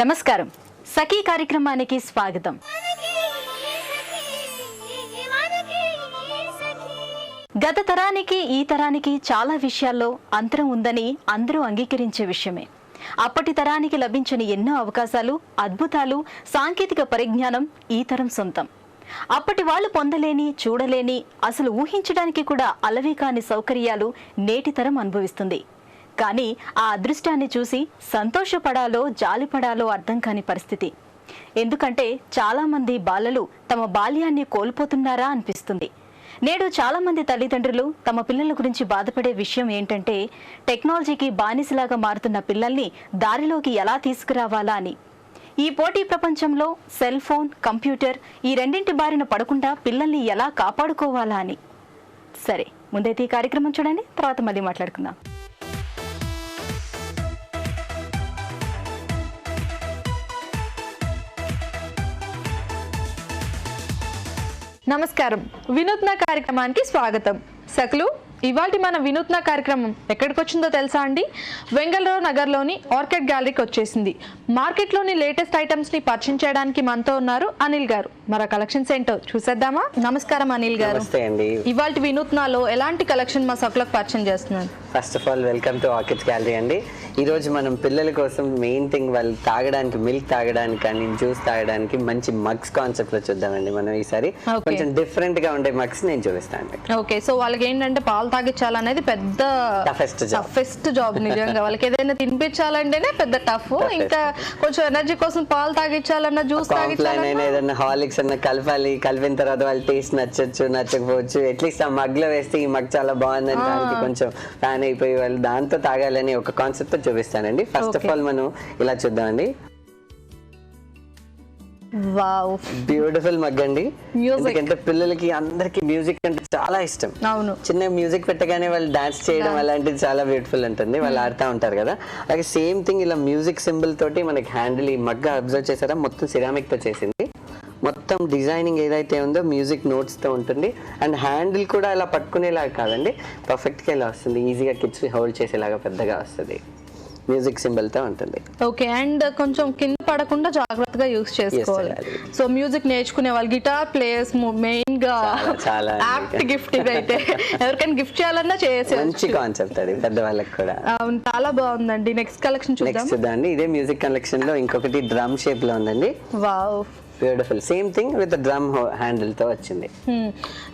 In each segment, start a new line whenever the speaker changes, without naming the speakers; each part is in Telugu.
నమస్కారం. సఖీ కార్యక్రమానికి స్వాగతం. గత తరానికి ఈ తరానికి చాలా విషయాల్లో అంతరం ఉందని అందరూ అంగీకరించే విషయమే. అప్పటి తరానికి లభించిన ఎన్నో అవకాశాలు, అద్భుతాలు, సాంకేతిక పరిజ్ఞానం ఈ తరం సొంతం. అప్పటి వాళ్ళు పొందలేని, చూడలేని, అసలు ఊహించడానికి కూడా అలవి కాని సౌకర్యాలు నేటి తరం అనుభవిస్తుంది. కానీ ఆ అదృష్టాన్ని చూసి సంతోషపడాలో జాలిపడాలో అర్థం కాని పరిస్థితి. ఎందుకంటే చాలామంది బాలలు తమ బాల్యాన్ని కోల్పోతున్నారా అనిపిస్తుంది. నేడు చాలామంది తల్లిదండ్రులు తమ పిల్లల గురించి బాధపడే విషయం ఏంటంటే టెక్నాలజీకి బానిసలాగా మారుతున్న పిల్లల్ని దారిలోకి ఎలా తీసుకురావాలా అని. ఈ పోటీ ప్రపంచంలో సెల్ ఫోన్, కంప్యూటర్ ఈ రెండింటి బారిన పడకుండా పిల్లల్ని ఎలా కాపాడుకోవాలా అని. సరే, ముందైతే ఈ కార్యక్రమం చూడండి, తర్వాత మళ్ళీ మాట్లాడుకుందాం.
నమస్కారం. వినూత్న కార్యక్రమానికి స్వాగతం. సకలు, ఇవాళ మన వినూత్న కార్యక్రమం ఎక్కడికి వచ్చిందో తెలుసా అండి? వెంగళరావు నగర్లోని ఆర్కిడ్ గ్యాలరీకి వచ్చేసింది. మార్కెట్లోని లేటెస్ట్ ఐటమ్స్ ని పరిచయం చేయడానికి మనతో ఉన్నారు అనిల్ గారు. మన కలెక్షన్స్ ఏంటో చూసేద్దామా? నమస్కారం అనిల్ గారు. ఇవాళ వినూత్నలో ఎలాంటి కలెక్షన్ మా సకులకు పరిచయం చేస్తున్నారు?
First of all welcome to orchids gallery అండి. ఈ రోజు మనం పిల్లల కోసం మెయిన్ థింగ్ వాళ్ళు తాగడానికి, మిల్క్ తాగడానికి కానీ జ్యూస్ తాగడానికి మంచి మగ్స్ కాన్సెప్ట్ లో చూద్దామండి. మనం ఈసారి కొంచెం డిఫరెంట్ గా ఉండే మగ్స్ నేను చూపిస్తాను.
ఓకే, సో వాళ్ళకి ఏంటంటే పాలు తాగించాలనేది పెద్ద టఫెస్ట్ జాబ్. నిజంగా వాళ్ళకి ఏదైనా తినిపించాలంటేనే పెద్ద టఫ్. ఇంకా కొంచెం ఎనర్జీ కోసం పాలు తాగించాలన్నా, జ్యూస్ తాగించాలన్నా,
ఏదైనా హార్లిక్స్ అన్న కలపాలి. కలిపిన తర్వాత వాళ్ళ టేస్ట్ నచ్చచ్చు, నచ్చకపోవచ్చు. అట్లీస్ట్ ఆ మగ్ లో వేస్తే ఈ మగ్ చాలా బాగుందని దానికి కొంచెం ఫ్యాన్ అయిపోయి వాళ్ళు దాంతో తాగాలని ఒక కాన్సెప్ట్ చూపిస్తానండి. ఫస్ట్ ఆఫ్ ఆల్ మనం ఇలా చూద్దామండి.
వావ్,
బ్యూటిఫుల్ మగ్ అండి. ఎందుకంటే పిల్లలకి అందరికి మ్యూజిక్ అంటే చాలా ఇష్టం.
అవును,
చిన్న మ్యూజిక్ పెట్టగానే వాళ్ళు డాన్స్ చేయడం అలాంటిది చాలా బ్యూటిఫుల్ ఉంటుంది. వాళ్ళు ఆడుతూ ఉంటారు కదా. అలాగే సేమ్ థింగ్ ఇలా మ్యూజిక్ సింబల్ తోటి మనకి హ్యాండిల్, ఈ మగ్గ అబ్జర్వ్ చేశారా, మొత్తం సిరామిక్ తో చేసింది. మొత్తం డిజైనింగ్ ఏదైతే ఉందో మ్యూజిక్ నోట్స్ తో ఉంటుంది. అండ్ హ్యాండిల్ కూడా ఇలా పట్టుకునేలాగా కాదండి, పర్ఫెక్ట్ గా ఇలా వస్తుంది. ఈజీగా కిడ్స్ హోల్డ్ చేసేలాగా పెద్దగా వస్తుంది. మ్యూజిక్ సింబల్ తో ఉంటుంది.
ఓకే, అండ్ కొంచెం కింద పడకుండా జాగ్రత్తగా యూస్ చేసుకోవాలి. సో మ్యూజిక్ నేర్చుకునే వాళ్ళు, గిటార్ ప్లేయర్స్ మెయిన్ గా
చాలా
యాప్ట్ గిఫ్ట్ ఇదైతే. ఎవరికైనా గిఫ్ట్ చేయాలన్నా చేసే
మంచి కాన్సెప్ట్ అది పెద్దవాళ్ళకి కూడా.
అవును, చాలా బాగుందండి. నెక్స్ట్ కలెక్షన్ చూద్దాం.
ఇదే మ్యూజిక్ కలెక్షన్ లో ఇంకొకటి డ్రమ్ షేప్ లో ఉందండి.
Wow,
beautiful. Same thing with drum handle తో వచ్చింది.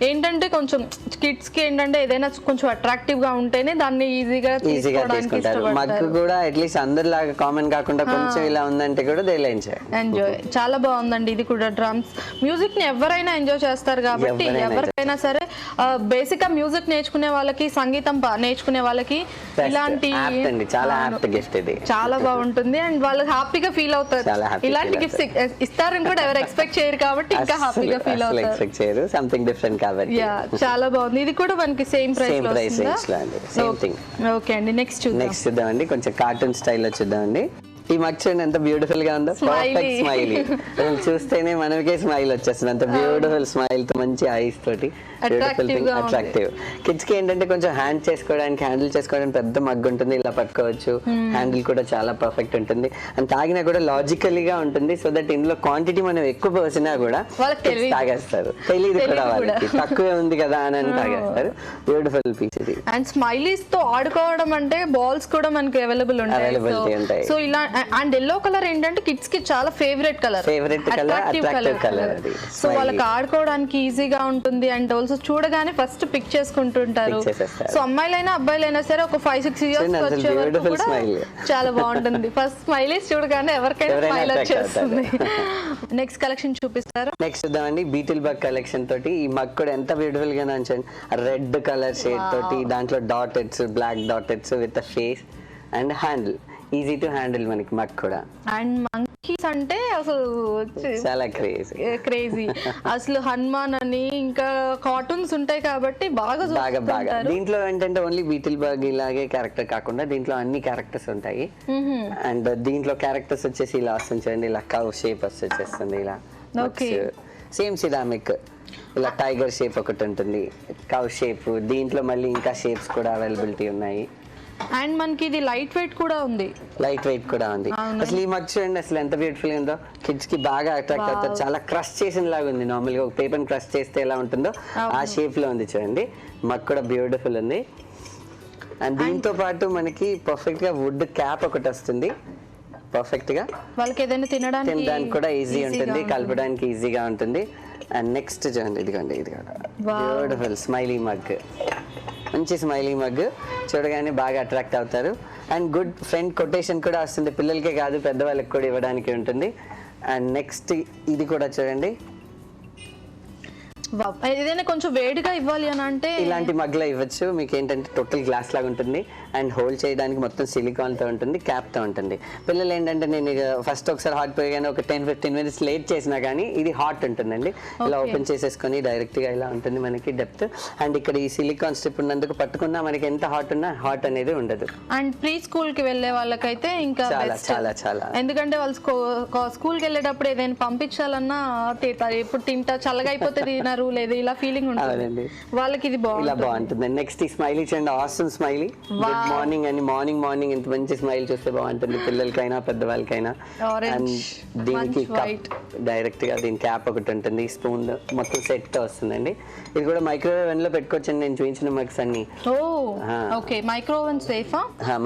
ఏంటంటే కొంచెం కిడ్స్ కి ఏంటంటే ఏదైనా కొంచెం అట్రాక్టివ్ గా ఉంటేనే దాన్ని ఈజీగా
తీసుకుంటారు. మగ్గు కూడా అట్లీస్ట్ అందరిలాగా కామన్ కాకుండా కొంచెం ఇలా ఉందంటే కూడా దే
ఎంజాయ్. చాలా బాగుందండి. ఇది కూడా డ్రమ్స్ మ్యూజిక్ ని ఎవరైనా ఎంజాయ్ చేస్తారు కాబట్టి ఎవరికైనా సరే బేసిక్ గా మ్యూజిక్ నేర్చుకునే వాళ్ళకి, సంగీతం నేర్చుకునే వాళ్ళకి ఇలాంటి
చాలా యాప్ట్ గిఫ్ట్ ఇది.
చాలా బాగుంటుంది అండ్ వాళ్ళు హ్యాపీగా ఫీల్ అవుతారు. ఇలాంటి గిఫ్ట్స్ ఇస్తారని కూడా ఎక్స్పెక్ట్ చేయరు కాబట్టి ఇంకా హ్యాపీగా ఫీల్ అవుతారు.
ఎక్స్పెక్ట్ చేయరు, సంథింగ్ డిఫరెంట్ కాబట్టి.
చాలా బాగుంది. ఇది కూడా మనకి సేమ్ ప్రైస్ లో
వస్తుందా? Same thing.
ఓకే అండి, నెక్స్ట్
చూద్దామండి. కొంచెం కార్టూన్ స్టైల్లో చూద్దాండి. ఈ మగ్ చూడండి ఎంత బ్యూటిఫుల్ గా ఉందో. Perfect smiley. చూస్తేనే మనకే స్మైల్ వచ్చేస్తుంది. అంత బ్యూటిఫుల్ స్మైల్ తో, మంచి ఐస్ తోటి, అట్రాక్టివ్. కిడ్స్ కి ఏంటంటే కొంచెం హ్యాండిల్ చేసుకోవడానికి పెద్ద మగ్ ఉంటుంది, ఇలా పట్టుకోవచ్చు. హ్యాండిల్ కూడా చాలా పర్ఫెక్ట్ ఉంటుంది అండ్ తాగినా కూడా లాజికల్లీ గా ఉంటుంది. సో దట్ ఇందులో క్వాంటిటీ మనం ఎక్కువ పోసినా కూడా తాగేస్తారు. తెలియదు కూడా వాళ్ళకి, తక్కువే ఉంది కదా అని తాగేస్తారు. బ్యూటిఫుల్ పీస్ ఇది.
అండ్ స్మైలీస్ తో ఆడుకోవడం అంటే బాల్స్ కూడా మనకి అవైలబిలిటీ ఉంటాయి. సో ఇలా అండ్ ఎల్లో కలర్ ఏంటంటే కిడ్స్ కి చాలా favourite colour.
Attractive colour.
So వాళ్ళకి ఆడుకోవడానికి ఈజీగా ఉంటుంది అండ్ ఆల్సో చూడగానే ఫస్ట్ పిక్ చేసుకుంటుంటారు. సో అమ్మాయిలైనా అబ్బాయిలైనా సరే ఒక 5-6 ఇయర్స్ వచ్చే వరకు కూడా చాలా బాగుంటుంది. ఫస్ట్ స్మైలీస్ చూడగానే ఎవరికైనా స్మైల్ వచ్చేస్తుంది. నెక్స్ట్ కలెక్షన్ చూపిస్తారా?
నెక్స్ట్ చూద్దామండి. బీటిల్ బగ్ కలెక్షన్ తోటి ఈ మగ్ కూడా ఎంత బ్యూటిఫుల్ గా ఉంచండి. రెడ్ కలర్ షేడ్ తోటి, దాంట్లో dotteds, black dotteds with face and handle. Easy to handle మనకి మగ్ కూడా.
అండ్ మంకీస్ అంటే అసలు
చాలా
క్రేజీ. అసలు హనుమాన్ అని ఇంకా కార్టూన్స్ ఉంటాయి కాబట్టి బాగా.
దీంట్లో ఏంటంటే ఓన్లీ బీటిల్ బగ్ ఇలాగే క్యారెక్టర్ కాకుండా దీంట్లో అన్ని క్యారెక్టర్స్ ఉంటాయి. అండ్ దీంట్లో క్యారెక్టర్స్ వచ్చేసి ఇలా వస్తుంది, ఇలా కవ్ షేప్ వచ్చేస్తుంది. ఇలా సేమ్ సిరామిక్ ఇలా టైగర్ షేప్ ఒకటి ఉంటుంది, కవ్ షేప్. దీంట్లో మళ్ళీ ఇంకా షేప్స్ కూడా అవైలబిలిటీ ఉన్నాయి.
అండ్ మనకి ఇది లైట్ వెయిట్ కూడా ఉంది.
అసలు ఈ మగ్ చూడండి అసలు ఎంత బ్యూటిఫుల్ గా ఉందో, కిడ్స్ కి బాగా అట్రాక్ట్ అవుతారు. చాలా క్రష్ చేసిన లాగా ఉంది, నార్మల్ గా ఒక పేపర్ క్రష్ చేస్తే ఎలా ఉంటుందో ఆ షేప్ లో ఉంది చూడండి. మగ్ కూడా బ్యూటిఫుల్ ఉంది. అండ్ దీంతో పాటు మనకి పర్ఫెక్ట్ గా వుడ్ క్యాప్ ఒకటి వస్తుంది, పర్ఫెక్ట్ గా
వాళ్ళకి ఏదైనా
తినడానికి కూడా ఈజీ ఉంటుంది, కలపడానికి ఈజీగా ఉంటుంది. అండ్ నెక్స్ట్ చూడండి ఇదిగోండి, ఇది కూడా బ్యూటిఫుల్ స్మైలీ మగ్, మంచి స్మైలీ మగ్, చూడగానే బాగా అట్రాక్ట్ అవుతారు. అండ్ గుడ్ ఫ్రెండ్ కొటేషన్ కూడా వస్తుంది, పిల్లలకే కాదు పెద్దవాళ్ళకి కూడా ఇవ్వడానికి ఉంటుంది. అండ్ నెక్స్ట్ ఇది కూడా చూడండి,
ఏదైనా కొంచెం వేడిగా ఇవ్వాలి అని అంటే
ఇలాంటి మగ్లో ఇవ్వచ్చు. మీకు ఏంటంటే టోటల్ గ్లాస్ లాగా ఉంటుంది అండ్ హోల్డ్ చేయడానికి మొత్తం సిలికాన్ తో ఉంటుంది, క్యాప్ తో ఉంటుంది. పిల్లలు ఏంటంటే నేను ఫస్ట్ ఒకసారి హాట్ పోయగానే ఒక 10-15 minutes లేట్ చేసినా కానీ ఇది హాట్ ఉంటుందండి. ఇలా ఓపెన్ చేసేసుకొని డైరెక్ట్ గా ఇలా ఉంటుంది మనకి డెప్త్. అండ్ ఇక్కడ ఈ సిలికాన్ స్ట్రిప్ ఉన్నందుకు పట్టుకున్నా మనకి ఎంత హాట్ ఉన్నా హాట్ అనేది ఉండదు.
అండ్ ప్రీ స్కూల్ కి వెళ్ళే వాళ్ళకైతే ఇంకా
చాలా
ఎందుకంటే వాళ్ళు స్కూల్ కి వెళ్ళేటప్పుడు ఏదైనా పంపించాలన్నా తింటారు, ఎప్పుడు తింటా చల్లగా అయిపోతే తినరు, లేదు ఇలా ఫీలింగ్ ఉంటుంది వాళ్ళకి, ఇది
బాగుంటుంది. నెక్స్ట్ ఈ స్మైలీ చూడండి, ఆసమ్ స్మైలీ. గుడ్ మార్నింగ్ అని మార్నింగ్ ఇంత మంచి స్మైల్ చూస్తే బాగుంటుంది పిల్లలకైనా పెద్దవాళ్ళకైనా. అండ్ దీనికి డైరెక్ట్ గా దీని క్యాప్ ఒకటి ఉంటుంది, స్పూన్ మొత్తం సెట్ తో వస్తుందండి. ఇది కూడా మైక్రోవేవ్ ఓవెన్ లో పెట్టుకోవచ్చండి, నేను చూపించిన మగ్స్ అన్ని.
Microwave safe.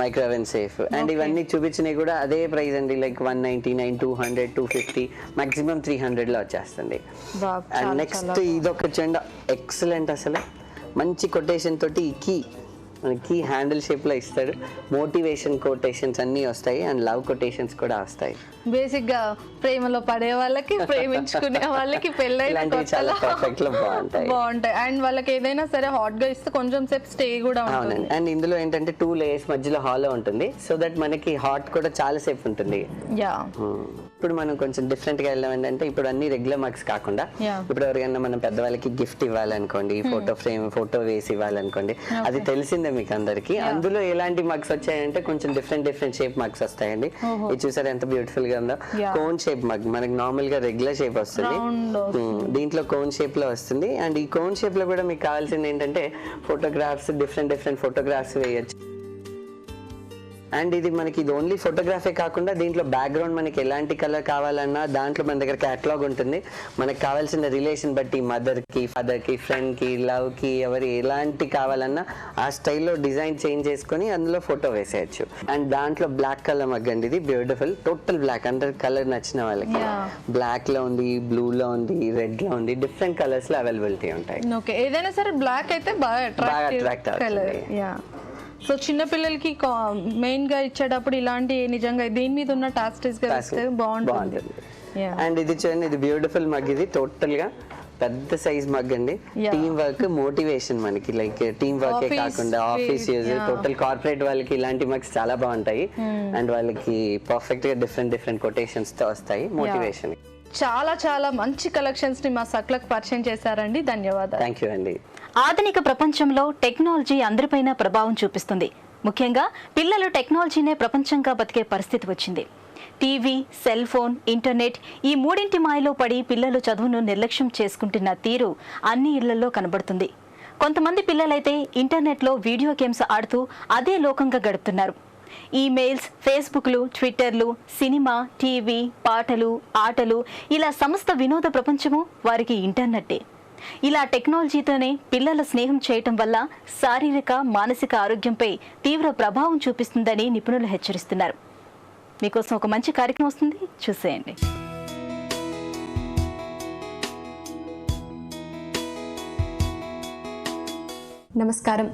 Microwave safe. And ఇవన్నీ చూపించినవి కూడా అదే ప్రైస్ అండి, లైక్ 199, 200, 250, మాక్సిమం 300 లో వచ్చేస్తుంది. అండ్ నెక్స్ట్ ఇదొక చూడండి ఎక్సలెంట్, అసలు మంచి కొటేషన్ తోటి ఈ కీ హ్యాండిల్ షేప్ లో ఇస్తాడు. మోటివేషన్ కొటేషన్స్ అన్ని వస్తాయి అండ్ లవ్ కొటేషన్స్ కూడా వస్తాయి.
బేసిక్ గా ప్రేమలో పడే వాళ్ళకి, ప్రేమించుకునే వాళ్ళకి, పెళ్ళైన
చాలా పర్ఫెక్ట్ లో
బాగుంటాయి. అండ్ వాళ్ళకి ఏదైనా సరే హాట్ గా ఇస్తే కొంచెం సేపు స్టే కూడా ఉంటుంది.
అండ్ ఇందులో ఏంటంటే 2 layers మధ్యలో హాలో ఉంటుంది, సో దట్ మనకి హాట్ కూడా చాలా సేపు ఉంటుంది. ఇప్పుడు మనం కొంచెం డిఫరెంట్ గా వెళ్ళాం ఏంటంటే, ఇప్పుడు అన్ని రెగ్యులర్ మగ్స్ కాకుండా ఇప్పుడు ఎవరికైనా మనం పెద్దవాళ్ళకి గిఫ్ట్ ఇవ్వాలనుకోండి, ఫోటో ఫ్రేమ్ ఫోటో వేసి ఇవ్వాలనుకోండి, అది తెలిసిందే మీకు అందరికి. అందులో ఎలాంటి మగ్స్ వచ్చాయంటే కొంచెం డిఫరెంట్ షేప్ మగ్స్ వస్తాయండి. ఇది చూసారు ఎంత బ్యూటిఫుల్ గా ఉందో. కోన్ షేప్ మగ్ మనకి నార్మల్ గా రెగ్యులర్ షేప్ వస్తుంది, దీంట్లో కోన్ షేప్ లో వస్తుంది. అండ్ ఈ కోన్ షేప్ లో కూడా మీకు కావాల్సింది ఏంటంటే ఫోటోగ్రాఫ్స్, డిఫరెంట్ ఫోటోగ్రాఫ్స్ వేయచ్చు. అండ్ ఇది మనకి ఇది ఓన్లీ ఫోటోగ్రాఫే కాకుండా దీంట్లో బ్యాక్గ్రౌండ్ మనకి ఎలాంటి కలర్ కావాలన్నా దాంట్లో మన దగ్గర క్యాటలాగ్ ఉంటుంది. మనకు కావాల్సిన రిలేషన్ బట్టి మదర్కి, ఫాదర్కి, ఫ్రెండ్కి, లవ్కి, ఎవరి ఎలాంటి కావాలన్నా ఆ స్టైల్లో డిజైన్ చేంజ్ చేసుకొని అందులో ఫోటో వేసేయచ్చు. అండ్ దాంట్లో బ్లాక్ కలర్ మగ్ అండి, ఇది బ్యూటిఫుల్, టోటల్ బ్లాక్, అందరి కలర్ నచ్చిన వాళ్ళకి. బ్లాక్ లో ఉంది, బ్లూ లో ఉంది, రెడ్ లో ఉంది, డిఫరెంట్ కలర్స్ లో అవైలబిలిటీ ఉంటాయి.
ఏదైనా సరే బ్లాక్ అయితే బాగా అట్రాక్ట్ అవుతుంది. సో చిన్న పిల్లలకి మెయిన్ గా ఇచ్చేటప్పుడు ఇలాంటి నిజంగా దీని మీద ఉన్న టాస్టెస్ గా బాగుంటుంది.
అండ్ ఇది చూడండి, ఇది బ్యూటిఫుల్ మగ్, ఇది టోటల్ గా పెద్ద సైజ్ మగ్ అండి. టీమ్ వర్క్, మోటివేషన్, మనకి లైక్ టీమ్ వర్క్ కాకుండా ఆఫీస్ యూజ్, టోటల్ కార్పొరేట్ వాళ్ళకి ఇలాంటి మగ్స్ చాలా బాగుంటాయి. అండ్ వాళ్ళకి పర్ఫెక్ట్ గా డిఫరెంట్ కొటేషన్స్ తో వస్తాయి, మోటివేషన్.
చాలా మంచి కలెక్షన్స్ ని మా సక్లకు పరిచయం చేశారండి, ధన్యవాదాలు.
థ్యాంక్ యూ అండి.
ఆధునిక ప్రపంచంలో టెక్నాలజీ అందరిపైన ప్రభావం చూపిస్తుంది. ముఖ్యంగా పిల్లలు టెక్నాలజీనే ప్రపంచంగా బతికే పరిస్థితి వచ్చింది. టీవీ, సెల్ ఫోన్, ఇంటర్నెట్ ఈ మూడింటి మాయలో పడి పిల్లలు చదువును నిర్లక్ష్యం చేసుకుంటున్న తీరు అన్ని ఇళ్లలో కనబడుతుంది. కొంతమంది పిల్లలైతే ఇంటర్నెట్లో వీడియో గేమ్స్ ఆడుతూ అదే లోకంగా గడుపుతున్నారు. ఈమెయిల్స్, ఫేస్బుక్లు, ట్విట్టర్లు, సినిమా, టీవీ, పాటలు, ఆటలు ఇలా సమస్త వినోద ప్రపంచము వారికి ఇంటర్నెట్టే. ఇలా టెక్నాలజీతోనే పిల్లల స్నేహం చేయటం వల్ల శారీరక, మానసిక ఆరోగ్యంపై తీవ్ర ప్రభావం చూపిస్తుందని నిపుణులు హెచ్చరిస్తున్నారు. మీకోసం ఒక మంచి కార్యక్రమం వస్తుంది, చూసేయండి.
నమస్కారం.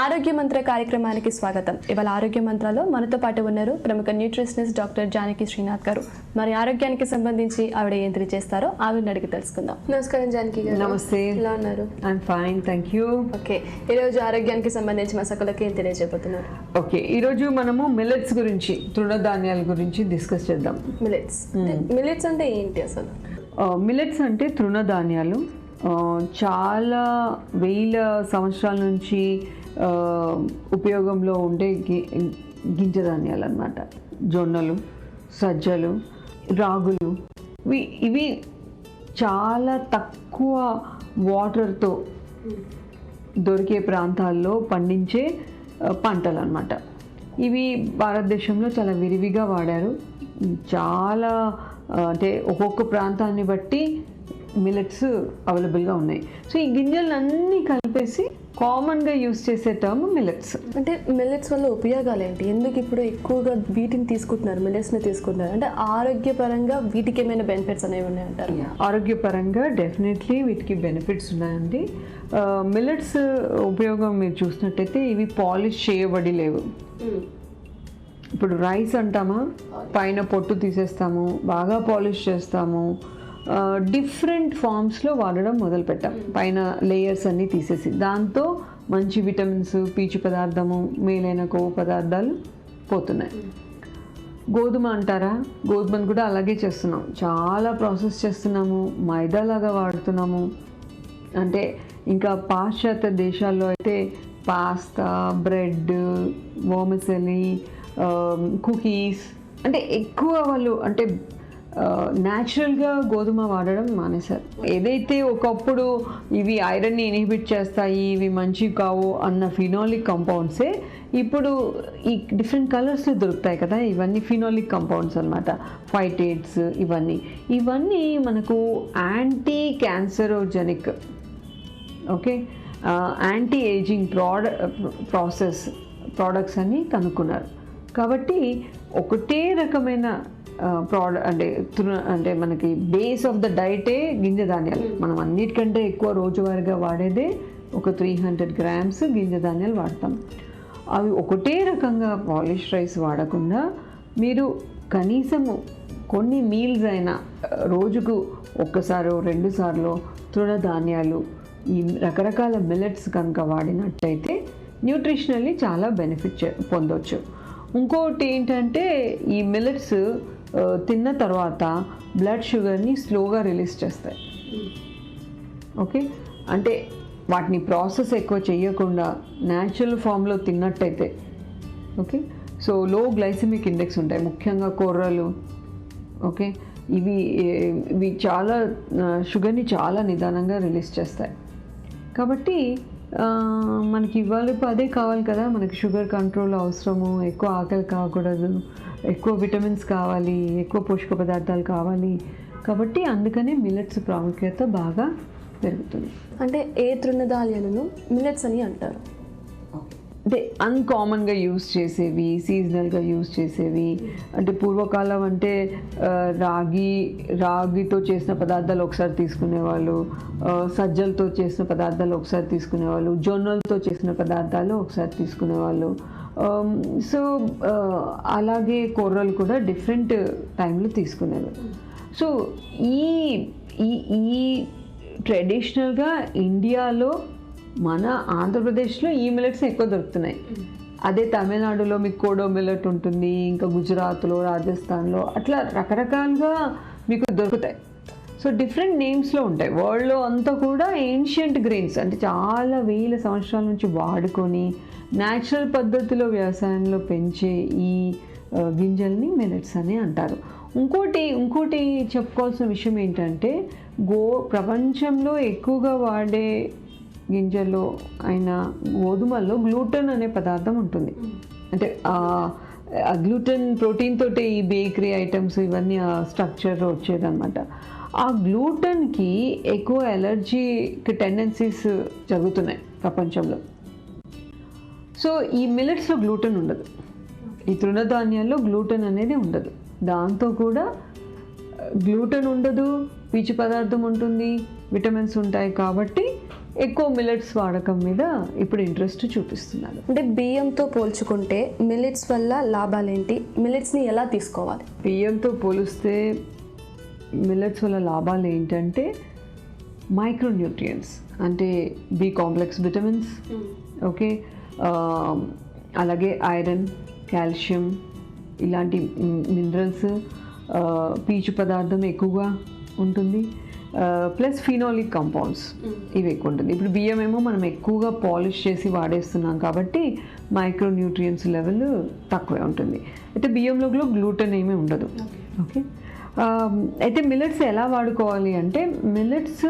ఆరోగ్య మంత్ర కార్యక్రమానికి స్వాగతం. ఇవాళ ఆరోగ్య మంత్రాలో మనతో పాటు ఉన్నారు ప్రముఖ న్యూట్రిషనిస్ట్ డాక్టర్ జానకి శ్రీనాథ్ గారు. మరి ఆరోగ్యానికి సంబంధించి ఆవిడ ఏం తెలియజేస్తారో ఆవిడని అడిగి తెలుసుకుందాం. నమస్కారం జానకి గారు.
నమస్తే.
ఎలా ఉన్నారు?
I'm fine, thank you.
Okay, ఈరోజు ఆరోగ్యానికి సంబంధించి మా సకలకి ఏం తెలియజేయబోతున్నారు?
ఓకే, ఈరోజు మనము మిల్లెట్స్ గురించి, తృణధాన్యాల గురించి డిస్కస్ చేద్దాం.
మిల్లెట్స్ అంటే ఏంటి అసలు?
మిల్లెట్స్ అంటే తృణధాన్యాలు. చాలా వేల సంవత్సరాల నుంచి ఉపయోగంలో ఉండే గింజధాన్యాలు అన్నమాట. జొన్నలు, సజ్జలు, రాగులు, ఇవి చాలా తక్కువ వాటర్తో దొరికే ప్రాంతాల్లో పండించే పంటలు అన్నమాట. ఇవి భారతదేశంలో చాలా విరివిగా వాడారు. చాలా అంటే ఒక్కొక్క ప్రాంతాన్ని బట్టి మిల్లెట్స్ అవైలబుల్గా ఉన్నాయి. సో ఈ గింజలన్నీ కలిపేసి కామన్గా యూస్ చేసే టర్మ్ మిల్లెట్స్.
అంటే మిల్లెట్స్ వల్ల ఉపయోగాలు ఏంటి? ఎందుకు ఇప్పుడు ఎక్కువగా వీటిని తీసుకుంటున్నారు, మిల్లెట్స్ని తీసుకుంటున్నారు? అంటే ఆరోగ్యపరంగా వీటికి ఏమైనా బెనిఫిట్స్ అనేవి ఉన్నాయంటారు?
ఆరోగ్యపరంగా డెఫినెట్లీ వీటికి బెనిఫిట్స్ ఉన్నాయండి. మిల్లెట్స్ ఉపయోగం మీరు చూసినట్టయితే ఇవి పాలిష్ చేయబడి లేవు. ఇప్పుడు రైస్ అంటామా, పైన పొట్టు తీసేస్తాము, బాగా పాలిష్ చేస్తాము, డిఫరెంట్ ఫామ్స్లో వాడడం మొదలుపెట్టాం. పైన లేయర్స్ అన్నీ తీసేసి దాంతో మంచి విటమిన్స్, పీచు పదార్థము, మేలైన కొవ్వు పదార్థాలు పోతున్నాయి. గోధుమ అంటారా, గోధుమను కూడా అలాగే చేస్తున్నాం. చాలా ప్రాసెస్ చేస్తున్నాము, మైదాలాగా వాడుతున్నాము. అంటే ఇంకా పాశ్చాత్య దేశాల్లో అయితే పాస్తా, బ్రెడ్, వర్మిసెలి, కుకీస్ అంటే ఎక్కువ వాళ్ళు అంటే న్యాచురల్గా గోధుమ వాడడం మానేశారు. ఏదైతే ఒకప్పుడు ఇవి ఐరన్ని ఇన్హిబిట్ చేస్తాయి, ఇవి మంచివి కావు అన్న ఫినాలిక్ కంపౌండ్సే ఇప్పుడు ఈ డిఫరెంట్ కలర్స్లో దొరుకుతాయి కదా, ఇవన్నీ ఫినాలిక్ కంపౌండ్స్ అనమాట. ఫైటేట్స్ ఇవన్నీ మనకు anti cancerogenic, okay, anti ageing products అని కనుక్కున్నారు. కాబట్టి ఒకటే రకమైన అంటే మనకి బేస్ ఆఫ్ ద డైటే గింజ ధాన్యాలు. మనం అన్నిటికంటే ఎక్కువ రోజువారీగా వాడేదే ఒక 300 grams గింజ ధాన్యాలు వాడతాం. అవి ఒకటే రకంగా పాలిష్ రైస్ వాడకుండా మీరు కనీసము కొన్ని మీల్స్ అయినా రోజుకు ఒక్కసారో 2 సార్లు తృణధాన్యాలు, ఈ రకరకాల మిల్లెట్స్ కనుక వాడినట్టయితే న్యూట్రిషనల్లీ చాలా బెనిఫిట్ పొందవచ్చు. ఇంకోటి ఏంటంటే ఈ మిల్లెట్స్ తిన్న తర్వాత బ్లడ్ షుగర్ని స్లోగా రిలీజ్ చేస్తాయి. ఓకే, అంటే వాటిని ప్రాసెస్ ఎక్కువ చేయకుండా న్యాచురల్ ఫామ్లో తిన్నట్టయితే, ఓకే, సో లో గ్లైసెమిక్ ఇండెక్స్ ఉంటాయి, ముఖ్యంగా కొర్రలు. ఓకే, ఇవి చాలా షుగర్ని చాలా నిదానంగా రిలీజ్ చేస్తాయి. కాబట్టి మనకి ఇవాళ అదే కావాలి కదా, మనకి షుగర్ కంట్రోల్ అవసరము, ఎక్కువ ఆకలి కాకూడదు, ఎక్కువ విటమిన్స్ కావాలి, ఎక్కువ పోషక పదార్థాలు కావాలి. కాబట్టి అందుకనే మిల్లెట్స్ ప్రాముఖ్యత బాగా పెరుగుతుంది.
అంటే ఏ తృణధాన్యాలను మిల్లెట్స్ అని అంటారు?
అంటే అన్కామన్గా యూస్ చేసేవి, సీజనల్గా యూస్ చేసేవి. అంటే పూర్వకాలం అంటే రాగితో చేసిన పదార్థాలు ఒకసారి తీసుకునేవాళ్ళు, సజ్జలతో చేసిన పదార్థాలు ఒకసారి తీసుకునేవాళ్ళు, జొన్నలతో చేసిన పదార్థాలు ఒకసారి తీసుకునేవాళ్ళు. సో అలాగే కొర్రలు కూడా డిఫరెంట్ టైంలో తీసుకునేవాళ్ళు. సో ఈ ట్రెడిషనల్గా ఇండియాలో మన ఆంధ్రప్రదేశ్లో ఈ మిల్లెట్స్ ఎక్కువ దొరుకుతున్నాయి. అదే తమిళనాడులో మీకు కోడో మిల్లెట్ ఉంటుంది, ఇంకా గుజరాత్లో, రాజస్థాన్లో అట్లా రకరకాలుగా మీకు దొరుకుతాయి. సో డిఫరెంట్ నేమ్స్లో ఉంటాయి. వరల్డ్లో అంతా కూడా ఏన్షియంట్ గ్రెయిన్స్ అంటే చాలా వేల సంవత్సరాల నుంచి వాడుకొని న్యాచురల్ పద్ధతిలో వ్యవసాయంలో పెంచే ఈ గింజల్ని మిల్లెట్స్ అని అంటారు. ఇంకోటి చెప్పుకోవాల్సిన విషయం ఏంటంటే ప్రపంచంలో ఎక్కువగా వాడే గింజల్లో అయిన గోధుమల్లో గ్లూటెన్ అనే పదార్థం ఉంటుంది. అంటే ఆ గ్లూటెన్ ప్రోటీన్ తోటే ఈ బేకరీ ఐటమ్స్ ఇవన్నీ ఆ స్ట్రక్చర్ వచ్చేదన్నమాట. ఆ గ్లూటెన్కి ఎక్కువ ఎలర్జీకి టెండెన్సీస్ జరుగుతున్నాయి ప్రపంచంలో. సో ఈ మిల్లెట్స్లో గ్లూటెన్ ఉండదు, ఈ తృణధాన్యాల్లో గ్లూటెన్ అనేది ఉండదు. దాంతో కూడా గ్లూటెన్ ఉండదు, పీచు పదార్థం ఉంటుంది, విటమిన్స్ ఉంటాయి. కాబట్టి ఎక్కువ మిల్లెట్స్ వాడకం మీద ఇప్పుడు ఇంట్రెస్ట్ చూపిస్తున్నారు.
అంటే బియ్యంతో పోల్చుకుంటే మిల్లెట్స్ వల్ల లాభాలేంటి? మిల్లెట్స్ని ఎలా తీసుకోవాలి?
బియ్యంతో పోలిస్తే మిల్లెట్స్ వల్ల లాభాలు ఏంటంటే మైక్రోన్యూట్రియంట్స్ అంటే బి కాంప్లెక్స్ విటమిన్స్, ఓకే, అలాగే ఐరన్, కాల్షియం ఇలాంటి మినరల్స్, పీచు పదార్థం ఎక్కువగా ఉంటుంది, ప్లస్ ఫినాలిక్ కంపౌండ్స్ ఇవి ఎక్కువ ఉంటుంది. ఇప్పుడు బియ్యం ఏమో మనం ఎక్కువగా పాలిష్ చేసి వాడేస్తున్నాం కాబట్టి మైక్రోన్యూట్రియంట్స్ లెవెల్ తక్కువే ఉంటుంది. అయితే బియ్యంలో గ్లూటెన్ ఏమీ ఉండదు. ఓకే, అయితే మిల్లెట్స్ ఎలా వాడుకోవాలి అంటే మిల్లెట్స్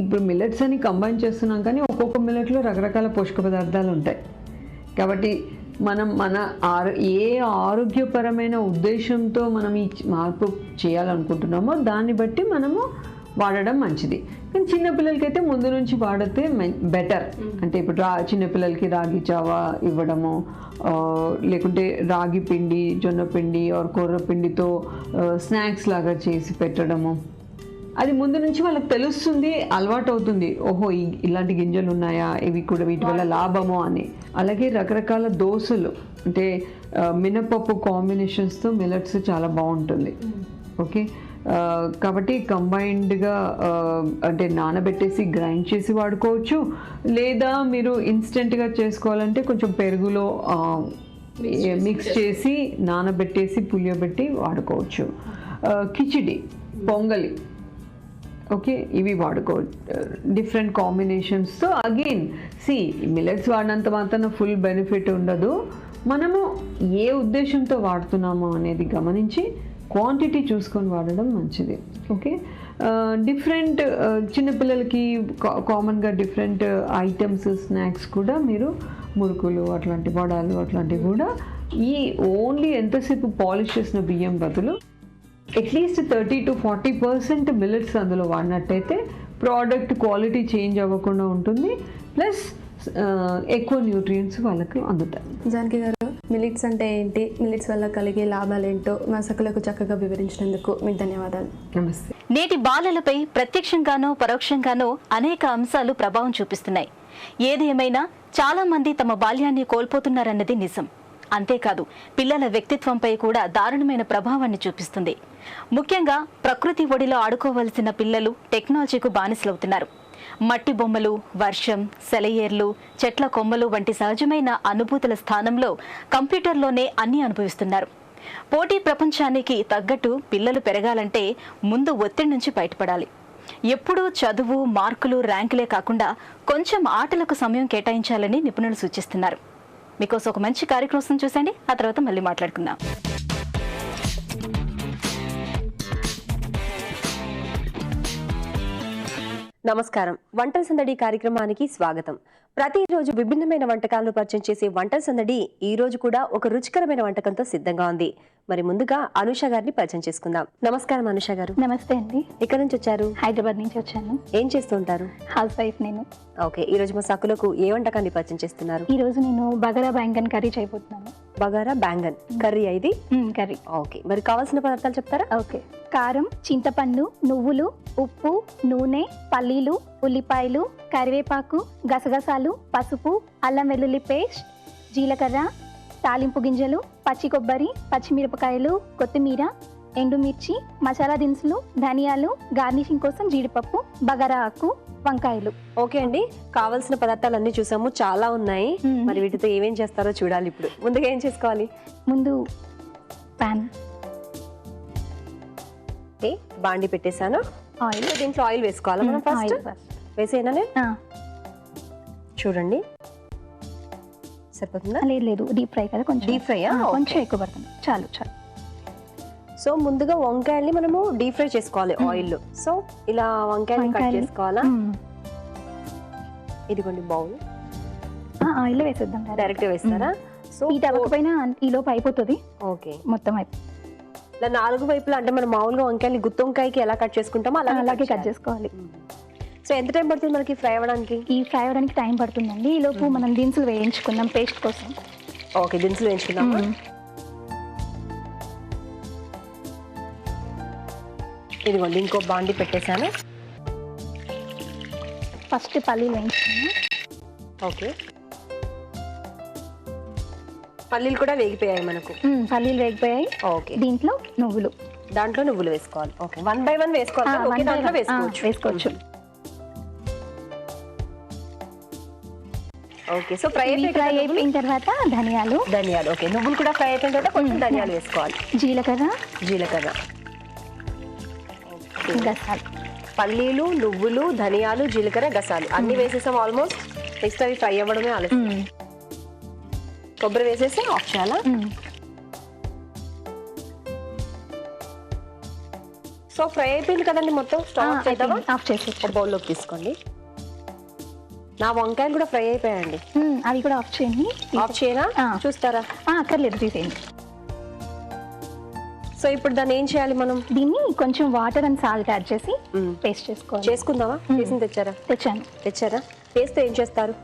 ఇప్పుడు మిల్లెట్స్ అని కంబైన్ చేస్తున్నాం కానీ ఒక్కొక్క మిల్లెట్లో రకరకాల పోషక పదార్థాలు ఉంటాయి. కాబట్టి ఏ ఆరోగ్యపరమైన ఉద్దేశంతో మనం ఈ మార్పు చేయాలనుకుంటున్నామో దాన్ని బట్టి మనము వాడడం మంచిది. కానీ చిన్నపిల్లలకైతే ముందు నుంచి వాడితే బెటర్. అంటే ఇప్పుడు చిన్నపిల్లలకి రాగి జావా ఇవ్వడము, లేకుంటే రాగి పిండి, జొన్న పిండి ఆర్ కొర్ర పిండితో స్నాక్స్ లాగా చేసి పెట్టడము, అది ముందు నుంచి వాళ్ళకి తెలుస్తుంది, అలవాటు అవుతుంది. ఓహో ఇలాంటి గింజలు ఉన్నాయా, ఇవి కూడా వీటి వల్ల లాభము అని. అలాగే రకరకాల దోశలు, అంటే మినపప్పు కాంబినేషన్స్తో మిల్లెట్స్ చాలా బాగుంటుంది. ఓకే, కాబట్టి కంబైన్డ్గా అంటే నానబెట్టేసి గ్రైండ్ చేసి వాడుకోవచ్చు, లేదా మీరు ఇన్స్టెంట్గా చేసుకోవాలంటే కొంచెం పెరుగులో మిక్స్ చేసి నానబెట్టేసి పులియబెట్టి వాడుకోవచ్చు. కిచిడి, పొంగలి, ఓకే, ఇవి వాడుకోవచ్చు డిఫరెంట్ కాంబినేషన్స్తో. అగైన్ మిల్లెట్స్ వాడినంత మాత్రం ఫుల్ బెనిఫిట్ ఉండదు. మనము ఏ ఉద్దేశంతో వాడుతున్నామో అనేది గమనించి క్వాంటిటీ చూసుకొని వాడడం మంచిది. ఓకే, డిఫరెంట్ చిన్నపిల్లలకి కామన్గా డిఫరెంట్ ఐటమ్స్ స్నాక్స్ కూడా మీరు మురుకులు అట్లాంటి వడాలు అట్లాంటివి కూడా ఈ ఓన్లీ ఎంతసేపు పాలిష్ చేసిన బియ్యం బదులు అట్లీస్ట్ 30 to 40% మిల్లెట్స్ అందులో వాడినట్టయితే ప్రోడక్ట్ క్వాలిటీ చేంజ్ అవ్వకుండా ఉంటుంది, ప్లస్ ఎక్కువ న్యూట్రియంట్స్ వాళ్ళకి అందుతాయి.
జానకి గారు, మిల్లెట్స్ అంటే ఏంటి, మిల్లెట్స్ వల్ల కలిగే లాభాలు ఏంటో మా సకులకు చక్కగా వివరించినందుకు మీకు ధన్యవాదాలు.
నమస్తే.
నేటి బాలలపై ప్రత్యక్షంగానో పరోక్షంగానో అనేక అంశాలు ప్రభావం చూపిస్తున్నాయి. ఏది ఏమైనా చాలా మంది తమ బాల్యాన్ని కోల్పోతున్నారన్నది నిజం. అంతేకాదు, పిల్లల వ్యక్తిత్వంపై కూడా దారుణమైన ప్రభావాన్ని చూపిస్తుంది. ముఖ్యంగా ప్రకృతి ఒడిలో ఆడుకోవలసిన పిల్లలు టెక్నాలజీకు బానిసలవుతున్నారు. మట్టి బొమ్మలు, వర్షం, సెలయేర్లు, చెట్ల కొమ్మలు వంటి సహజమైన అనుభూతుల స్థానంలో కంప్యూటర్లోనే అన్నీ అనుభవిస్తున్నారు. పోటీ ప్రపంచానికి తగ్గట్టు పిల్లలు పెరగాలంటే ముందు ఒత్తిడి నుంచి బయటపడాలి. ఎప్పుడూ చదువు, మార్కులు, ర్యాంకులే కాకుండా కొంచెం ఆటలకు సమయం కేటాయించాలని నిపుణులు సూచిస్తున్నారు. మీకోసం ఒక మంచి కార్యక్రమం చూసండి, ఆ తర్వాత మళ్ళీ మాట్లాడుకుందాం.
నమస్కారం. వంటల సందడి కార్యక్రమానికి స్వాగతం. ప్రతిరోజు విభిన్నమైన వంటకాలను పరిచయం చేసే వంటల సందడి ఈ రోజు కూడా ఒక రుచికరమైన వంటకంతో సిద్ధంగా ఉంది. మరి ముందుగా అనుష గారిని పరిచయం చేసుకుందాం. నమస్కారం అనుష గారు.
నమస్తే అండి.
ఎక్కడి నుంచి వచ్చారు?
హైదరాబాద్ నుంచి వచ్చాను.
ఏం చేస్తుంటారు?
హౌస్ వైఫ్ నేను.
ఓకే, ఈ రోజు మా సకులకు ఏ వంటకాన్ని పరిచయం చేస్తున్నారు?
ఈ రోజు నేను బగారా బ్యాంగన్ కర్రీ చేయబోతున్నాను.
బగారా బ్యాంగన్ కర్రీ ఇది
కర్రీ.
ఓకే, మరి కావాల్సిన పదార్థాలు చెప్తారా?
ఓకే, కారం, చింతపండు, నువ్వులు, ఉప్పు, నూనె, పల్లీలు, ఉల్లిపాయలు, కరివేపాకు, గసగసాలు, పసుపు, అల్లం వెల్లుల్లి పేస్ట్, జీలకర్ర, తాలింపు గింజలు, పచ్చి కొబ్బరి, పచ్చిమిరపకాయలు, కొత్తిమీర, ఎండుమిర్చి, మసాలా దినుసులు, ధనియాలు, గార్నిషింగ్ కోసం జీడిపప్పు, బగారా ఆకు, వంకాయలు.
ఓకే అండి, కావాల్సిన పదార్థాలు అన్ని చూసాము, చాలా ఉన్నాయి. మరి వీటితో ఏమేం చేస్తారో చూడాలి. ఇప్పుడు ముందుగా ఏం చేసుకోవాలి?
ముందు పాన్,
బాండి పెట్టేశాను.
ఆయిల్,
దీంట్లో ఆయిల్ వేసుకోవాలి మనం ఫస్ట్. వేసేనా? చూడండి, సరిపోతుందా?
లేదు, డీప్ ఫ్రై కదా, కొంచెం
డీప్ ఫ్రై,
కొంచెం ఎక్కువ పడుతుంది. చాలు చాలు.
సో ముందుగా వంకాయల్ని మనము డీప్ ఫ్రై చేసుకోవాలి ఆయిల్ లో. సో ఇలా వంకాయల్ని కట్ చేసుకోవాలా? ఇదిగోండి బౌల్.
ఆయిల్ వేసేద్దాం.
డైరెక్ట్ వేస్తారా?
సో ఈ తవ్వకపోయినా ఈ లోపు అయిపోతుంది.
ఓకే,
మొత్తం అయిపోతుంది.
ఇలా నాలుగు వైపులా, అంటే మనం మామూలుగా వంకాయని గుత్తి వంకాయకి ఎలా కట్ చేసుకుంటామో
అలాగే కట్ చేసుకోవాలి.
సో ఎంత టైం పడుతుంది మనకి ఫ్రై అవ్వడానికి?
ఈ ఫ్రై అవ్వడానికి టైం పడుతుందండి. ఈ లోపు మనం దినుసులు వేయించుకుందాం పేస్ట్ కోసం.
ఓకే, దినుసులు వేయించుకుందాం. ఇదిగోండి ఇంకో బాండి పెట్టేశాను.
ఫస్ట్ పల్లీలు వేయించుకున్నాం.
ఓకే, పల్లీలు కూడా వేగిపోయాయి మనకు.
పల్లీలు వేగిపోయాయి.
ఓకే,
దీంట్లో నువ్వులు,
దాంట్లో నువ్వులు వేసుకోవాలి. ఓకే, 1 by 1 వేసుకోవాలి. దాంట్లో వేసుకోవచ్చు. ఓకే, సో ఫ్రై
అయిపోయిన తర్వాత ధనియాలు.
ఓకే, నువ్వులు కూడా ఫ్రై అయిపోయిన తర్వాత కొంచెం ధనియాలు వేసుకోవాలి.
జీలకర్ర, గసాలు.
పల్లీలు, నువ్వులు, ధనియాలు, జీలకర్ర, గసాలు అన్ని వేసేసాం ఆల్మోస్ట్. నెక్స్ట్ అవి ఫ్రై అవ్వడమే ఆలస్యం. కొబ్బరి వేసేసి ఆఫ్ చేయాలా? సో ఫ్రై అయిపోయింది కదండి మొత్తం. స్టవ్ ఆఫ్ చేద్దామా?
ఆఫ్ చేసి
బౌల్లోకి తీసుకోండి. నా వంకాయలు కూడా ఫ్రై అయిపోయాయండి.
అవి కూడా ఆఫ్ చేయండి.
ఆఫ్ చేయనా? చూస్తారా?
అక్కర్లేదు, తీసేయండి.
సో ఇప్పుడు దాన్ని ఏం చేయాలి మనం?
దీన్ని కొంచెం వాటర్ అండ్ సాల్ట్ యాడ్ చేసి పేస్ట్ చేసుకోవాలి.
చేసుకుందామా? చేసి తెచ్చారా? పేస్ట్ ఏం చేస్తారు?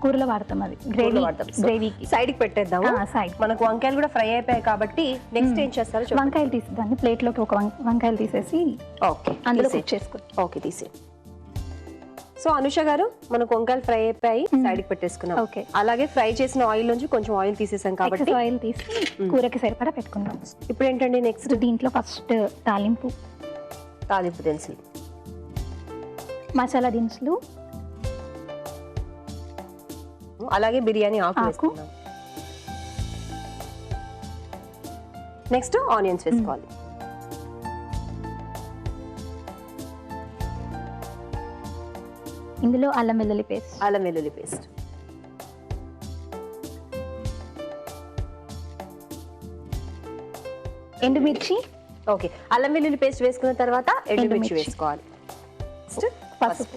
కూరలో వాడతాం, అది గ్రేవీకి
సైడ్కి పెట్టేద్దాము.
సైడ్
మనకు వంకాయలు కూడా ఫ్రై అయిపోయాయి కాబట్టి నెక్స్ట్ ఏం చేస్తారు?
వంకాయలు తీసేదాన్ని ప్లేట్లోకి ఒక వంకాయలు తీసేసి
ఓకే
అందులో కుక్ చేసుకోండి.
ఓకే, తీసే. సో అనుష గారు, మనకు వంకాయలు ఫ్రై అయిపోయి సైడ్కి పెట్టేసుకున్నాం.
ఓకే.
అలాగే ఫ్రై చేసిన ఆయిల్ నుంచి కొంచెం ఆయిల్ తీసేసాం కాబట్టి
ఆయిల్ తీసి కూరకి సరిపడా పెట్టుకుందాం.
ఇప్పుడు ఏంటండి నెక్స్ట్?
దీంట్లో ఫస్ట్ తాలింపు
దినుసులు,
మసాలా దినుసులు,
అలాగే బిర్యానీ ఆకు. నెక్స్ట్ ఆనియన్స్ వేసుకోవాలి.
ఇందులో అల్లం వెల్లుల్లి పేస్ట్, ఎండుమిర్చి.
ఓకే, అల్లం వెల్లుల్లి పేస్ట్ వేసుకున్న తర్వాత ఎండుమిర్చి వేసుకోవాలి.
పసుపు.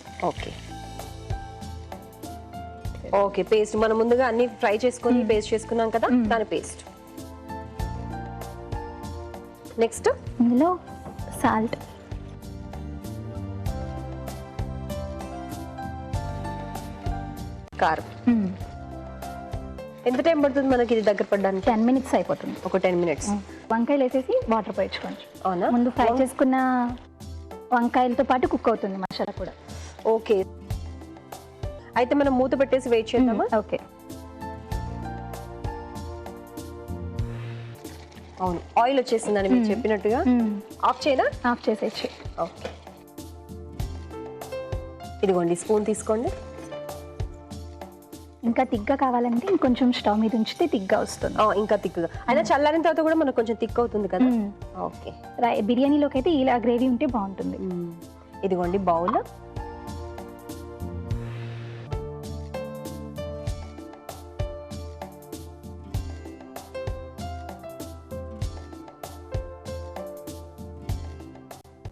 ఓకే, పేస్ట్ మనం ముందుగా అన్ని ఫ్రై చేసుకొని పేస్ట్ చేసుకున్నాం కదా, దాని పేస్ట్. నెక్స్ట్
ఇందులో సాల్ట్,
కారం. ఎంత టైం పడుతుంది మనకి ఇది దగ్గర పడడానికి?
10 minutes అయిపోతుంది.
ఒక 10 minutes.
వంకాయలు వేసేసి వాటర్ పోయించుకోండి.
అవునా?
ముందు ఫ్రై చేసుకున్న వంకాయలతో పాటు కుక్ అవుతుంది మసాలా కూడా.
ఓకే, అయితే మనం మూత పెట్టేసి వెయిట్ చేద్దామా?
ఓకే.
అవును, ఆయిల్ వచ్చేసిందని మీరు చెప్పినట్టుగా. ఆఫ్ చేయనా?
ఆఫ్ చేసేసి.
ఓకే, ఇదిగోండి స్పూన్ తీసుకోండి.
ఇంకా తిగ్గా కావాలంటే ఇంకొంచెం స్టవ్ మీద ఉంచితే తిగ్గా వస్తుంది.
ఇంకా తిక్కుగా అయినా చల్లారిన తర్వాత కూడా మనకు కొంచెం తిక్ అవుతుంది కదా. ఓకే,
బిర్యానీలోకి అయితే ఇలా గ్రేవీ ఉంటే బాగుంటుంది.
ఇదిగోండి బౌల్.